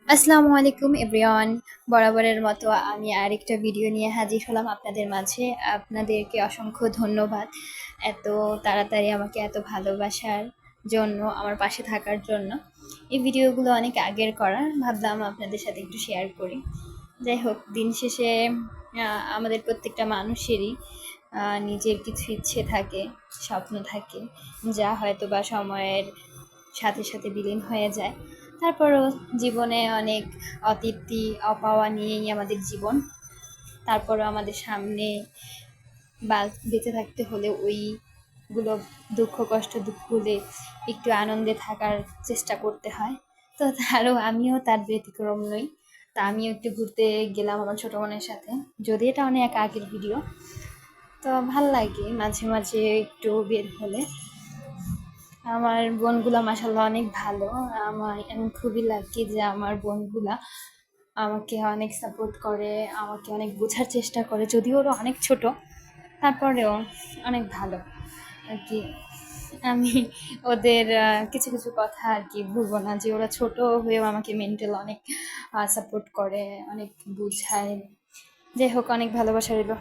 আসসালামু আলাইকুম এভরিওয়ান। বরাবরের মতো আমি আরেকটা ভিডিও নিয়ে হাজির হলাম আপনাদের মাঝে। আপনাদেরকে অসংখ্য ধন্যবাদ এত তাড়াতাড়ি আমাকে এত ভালোবাসার জন্য, আমার পাশে থাকার জন্য। এই ভিডিওগুলো অনেক আগের করা, ভাবলাম আপনাদের সাথে একটু শেয়ার করি। যাই হোক, দিন শেষে আমাদের প্রত্যেকটা মানুষেরই নিজের কিছু ইচ্ছে থাকে, স্বপ্ন থাকে, যা হয়তো বা সময়ের সাথে সাথে বিলীন হয়ে যায়। তারপরও জীবনে অনেক অতৃপ্তি অপাওয়া নিয়েই আমাদের জীবন। তারপরও আমাদের সামনে বা বেঁচে থাকতে হলে ওইগুলো দুঃখ কষ্ট ভুলে একটু আনন্দে থাকার চেষ্টা করতে হয়। তো আমিও তার ব্যতিক্রম নই। তা আমিও একটু ঘুরতে গেলাম আমার ছোটো বোনের সাথে, যদি এটা অনেক আগের ভিডিও। তো ভাল লাগে মাঝে মাঝে একটু বের হলে। আমার বোনগুলা মাশাআল্লাহ অনেক ভালো। আমি খুবই লাকি যে আমার বোনগুলা আমাকে অনেক সাপোর্ট করে, আমাকে অনেক বোঝার চেষ্টা করে, যদিও ওরা অনেক ছোট, তারপরেও অনেক ভালো আর কি। আমি ওদের কিছু কিছু কথা আর কি ভুলবো না, যে ওরা ছোট হয়েও আমাকে মেন্টাল অনেক সাপোর্ট করে, অনেক বুঝায়। যাই হোক, অনেক ভালোবাসা রইল।